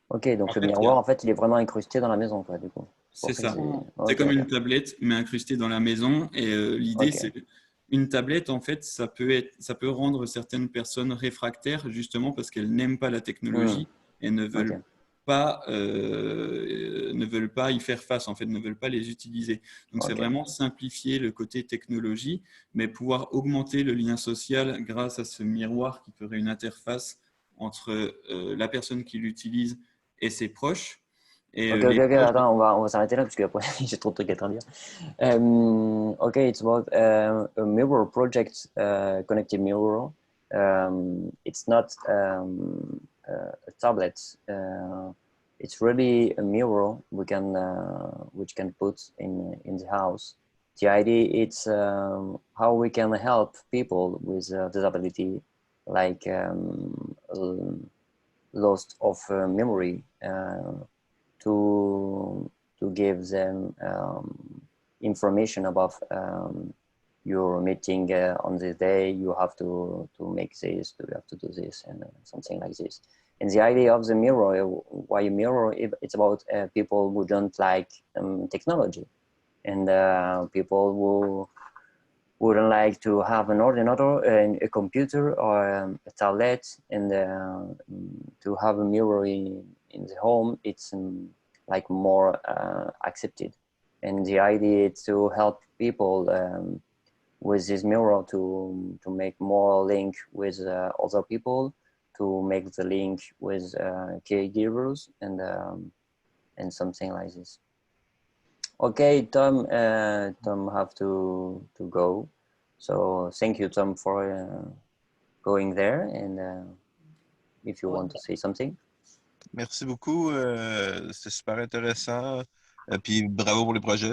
Ok, donc le miroir, en fait, il est vraiment incrusté dans la maison, quoi, du coup. C'est ça. C'est comme une tablette, mais incrustée dans la maison. Et l'idée, c'est une tablette, en fait, ça peut rendre certaines personnes réfractaires, justement parce qu'elles n'aiment pas la technologie et ne veulent pas y faire face, en fait, ne veulent pas les utiliser. Donc, c'est vraiment simplifier le côté technologie, mais pouvoir augmenter le lien social grâce à ce miroir qui ferait une interface entre la personne qui l'utilise et ses proches. Et attends, on va s'arrêter là parce qu'après j'ai trop de trucs à te dire. Ok, it's about a mirror project, connected mirror. It's not a tablet. It's really a mirror which can put in the house. The idea is how we can help people with disability, like loss of memory, to give them information about your meeting on this day. You have to make this, you have to do this, and something like this. And the idea of the mirror, why a mirror, it's about people who don't like technology, and people who wouldn't like to have an ordinator, a computer, or a tablet, and to have a mirror in the home, it's like more accepted. And the idea is to help people with this mirror to make more link with other people, to make the link with caregivers, and something like this. Okay, Tom, Tom have to go. So thank you, Tom, for going there. And if you want to say something. Merci beaucoup. C'est super intéressant. Puis bravo pour les projets.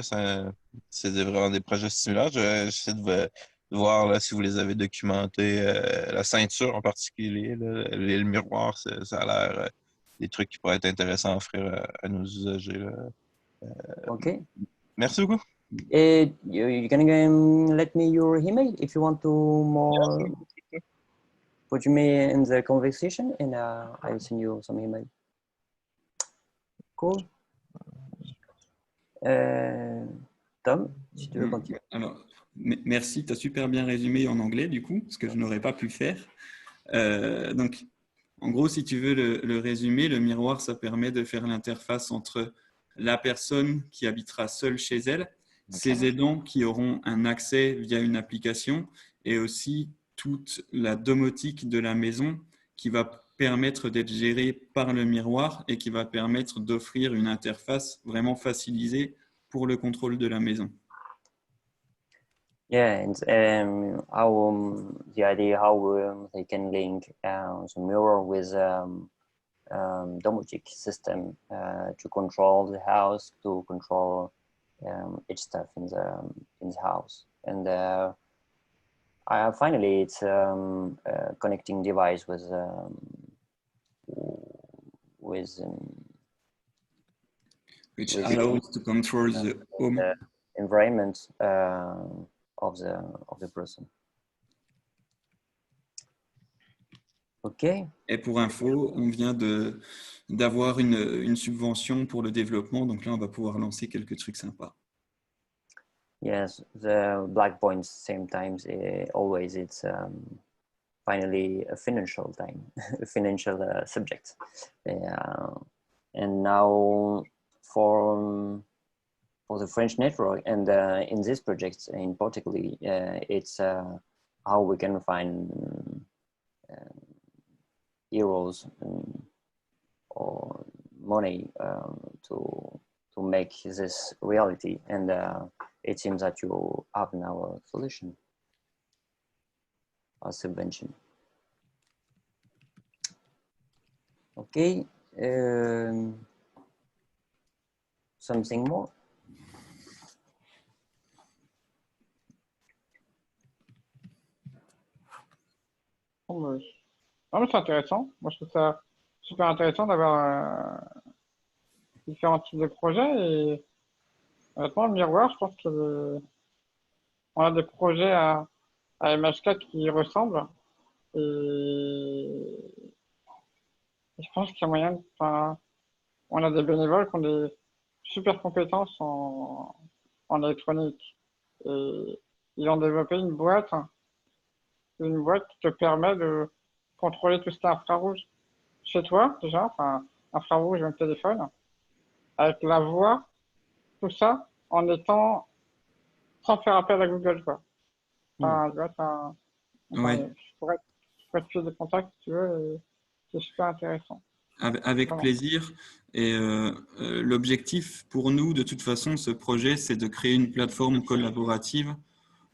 C'est vraiment des projets stimulants. J'essaie de voir là, si vous les avez documentés. La ceinture en particulier, là, le miroir, ça a l'air des trucs qui pourraient être intéressants à offrir à nos usagers. Là. Ok. Merci beaucoup. You can let me your email if you want to more. Put me in the conversation, and I'll send you some email. Cool. Tom, si tu veux continuer. Alors, merci, tu as super bien résumé en anglais, du coup, ce que je n'aurais pas pu faire. Donc, en gros, si tu veux le résumer, le miroir, ça permet de faire l'interface entre la personne qui habitera seule chez elle, ses aidants qui auront un accès via une application, et aussi toute la domotique de la maison qui va permettre d'être gérée par le miroir et qui va permettre d'offrir une interface vraiment facilisée pour le contrôle de la maison. Yeah, and how the idea how they can link the mirror with domotic system to control the house, to control each stuff in the house, and finally it's connecting device with which with allows to control the home environment of the person. Ok. Et pour info, on vient d'avoir une subvention pour le développement, donc là on va pouvoir lancer quelques trucs sympas. Yes, the black points same times always it's finally a financial time, a financial subject, and now for the French network and in this project in particular, it's how we can find euros or money to make this reality, and it seems that you have now a solution, a subvention. Okay, something more? Non, mais c'est intéressant. Moi, je trouve ça super intéressant d'avoir différents types de projets. Et honnêtement, le miroir, je pense que on a des projets à MHK qui ressemblent. Et je pense qu'il y a moyen, on a des bénévoles qui ont des super compétences en électronique. Et ils ont développé une boîte qui te permet de contrôler tout ce qui est infrarouge chez toi, déjà, enfin, infrarouge dans le téléphone, avec la voix, tout ça, sans faire appel à Google, quoi. Enfin, tu vois, Ouais. je pourrais te filer des contacts si tu veux, et c'est super intéressant. Avec plaisir. Et l'objectif pour nous, de toute façon, ce projet, c'est de créer une plateforme collaborative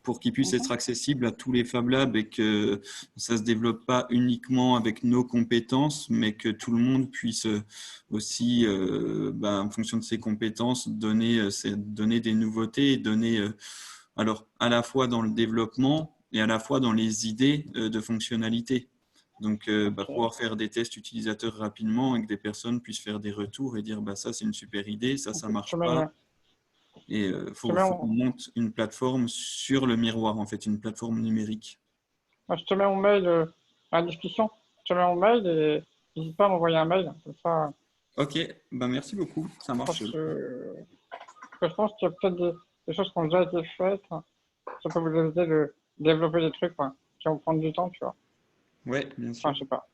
pour qu'il puisse être accessible à tous les Fab Labs et que ça ne se développe pas uniquement avec nos compétences, mais que tout le monde puisse aussi, en fonction de ses compétences, donner des nouveautés, donner alors à la fois dans le développement et à la fois dans les idées de fonctionnalités. Donc, pouvoir faire des tests utilisateurs rapidement et que des personnes puissent faire des retours et dire ça c'est une super idée, ça marche pas. Et il faut qu'on monte une plateforme sur le miroir, en fait, une plateforme numérique. Je te mets mon mail à la discussion. Je te mets mon mail et n'hésite pas à m'envoyer un mail. Comme ça. Ok, merci beaucoup, ça marche. Je pense qu'il y a peut-être des choses qui ont déjà été faites. Ça peut vous aider de développer des trucs qui vont prendre du temps, tu vois. Ouais, bien sûr. Enfin, je sais pas.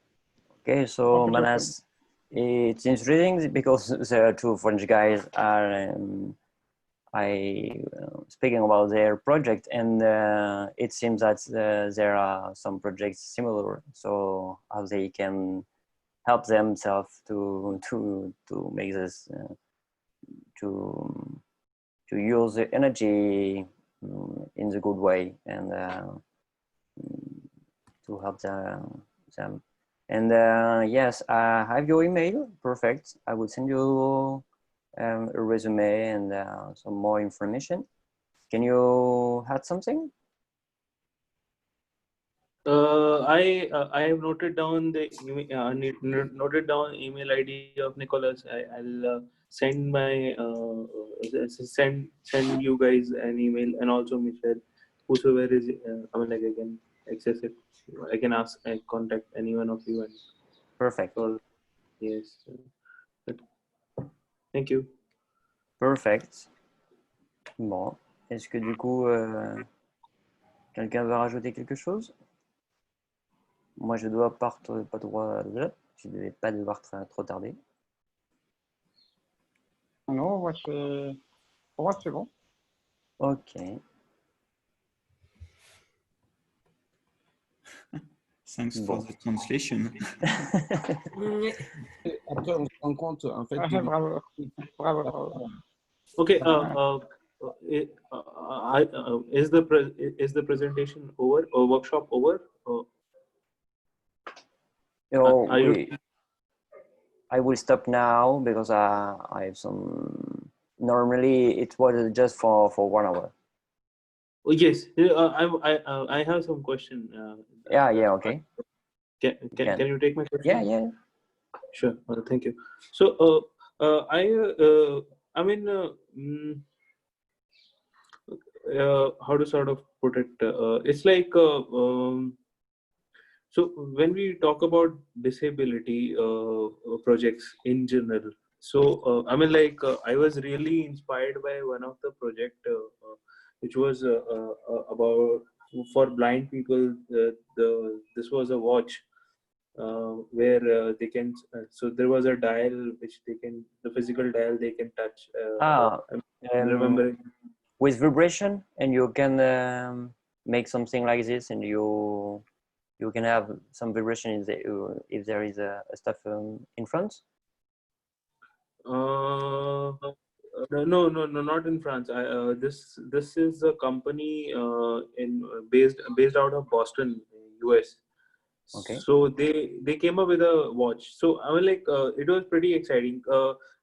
Okay, so Manas, it's interesting because the two French guys are speaking about their project, and it seems that there are some projects similar, so how they can help themselves to make this to use the energy in the good way, and to help them. And yes, I have your email. Perfect. I will send you a resume and some more information. Can you add something? I have noted down the email ID of Nicholas. I'll send my send you guys an email, and also Michelle, whosoever is I can access it. I can contact any one of you. And perfect. Yes. Thank you. Perfect. Bon, est-ce que du coup quelqu'un veut rajouter quelque chose? Moi, je dois pas droit. Je ne devais pas devoir trop tarder. Non, pour moi, c'est bon. Ok. Thanks for the translation. Après, on se rend compte, en fait. Bravo. Okay. Is the presentation over or workshop over? No, Are you? I will stop now because I have some. Normally, it was just for 1 hour. Oh yes, I have some question. Yeah, okay. Can you take my question? Yeah. Sure. Thank you. So I mean, how to sort of put it? It's like so when we talk about disability projects in general. So I mean, like I was really inspired by one of the project which was about for blind people. This was a watch where they can so there was a dial which they can, the physical dial they can touch. Remember with vibration, and you can make something like this, and you can have some vibration in the, if there is a stuff in front. No, not in France. This is a company based out of Boston, US. Okay. So they came up with a watch. So I mean, like it was pretty exciting.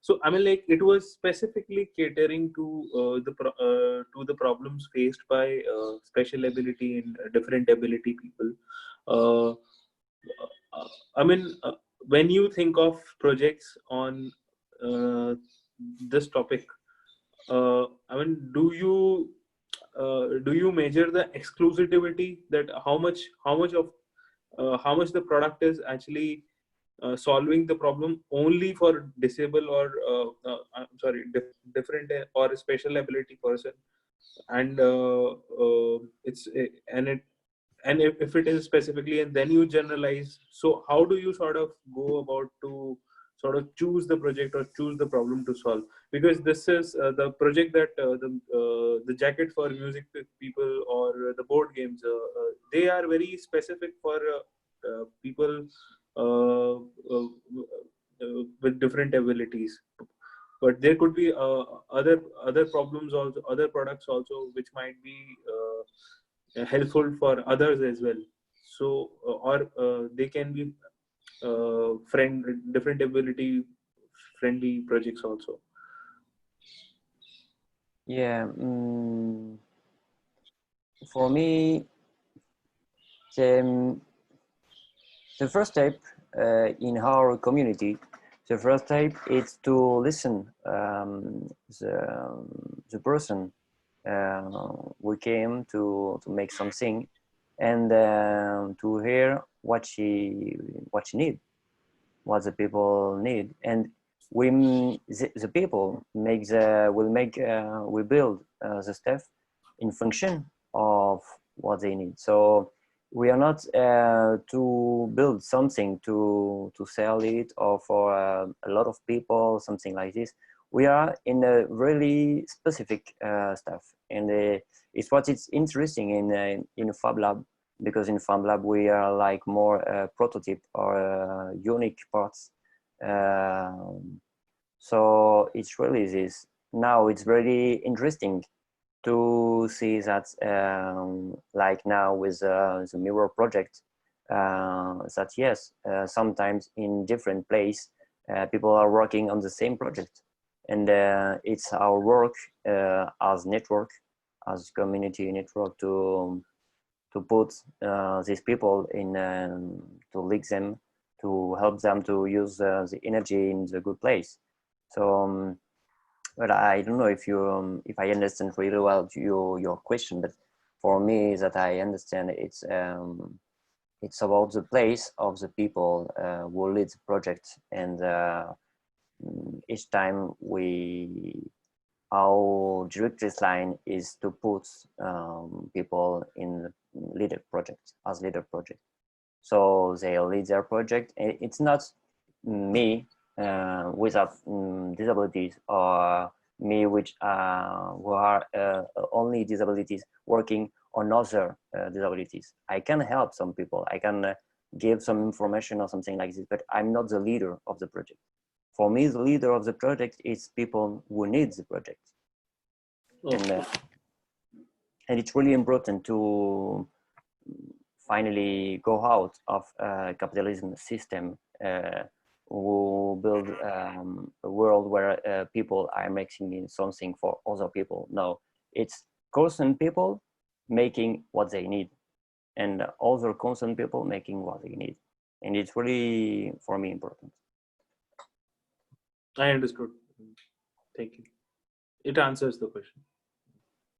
So I mean, like it was specifically catering to the problems faced by special ability and different ability people. I mean, when you think of projects on this topic, I mean, do you measure the exclusivity, that how much the product is actually solving the problem only for disabled or I'm sorry, different or special ability person, and if it is specifically, and then you generalize. So how do you sort of go about to sort of choose the project or choose the problem to solve? Because this is the project that the jacket for music people or the board games, they are very specific for people with different abilities. But there could be other problems also, other products also, which might be helpful for others as well. So or they can be different ability friendly projects also. Yeah. For me, the first step in our community, the first step is to listen the person we came to make something, and to hear what she need, what the people need, and the people we build the stuff in function of what they need. So we are not to build something to sell it or for a lot of people, something like this. We are in a really specific stuff, and it's what is interesting in Fablab, because in Fablab we are like more prototype or unique parts. So it's really this. Now it's very interesting to see that like now with the mirror project, that yes, sometimes in different place people are working on the same project, and it's our work as network, as community network, to put these people in, to link them, to help them to use the energy in the good place. So but I don't know if I understand really well your question, but for me, that I understand it's about the place of the people who lead the project, and each time our director's line is to put people in leader project, as leader project. So they lead their project. It's not me without disabilities, or me which who are only disabilities working on other disabilities. I can help some people. I can give some information or something like this, but I'm not the leader of the project. For me, the leader of the project is people who need the project. And it's really important to finally go out of capitalism system, who build a world where people are making something for other people. No, it's concerned people making what they need, and other concerned people making what they need. And it's really, for me, important. I understood. Thank you. It answers the question.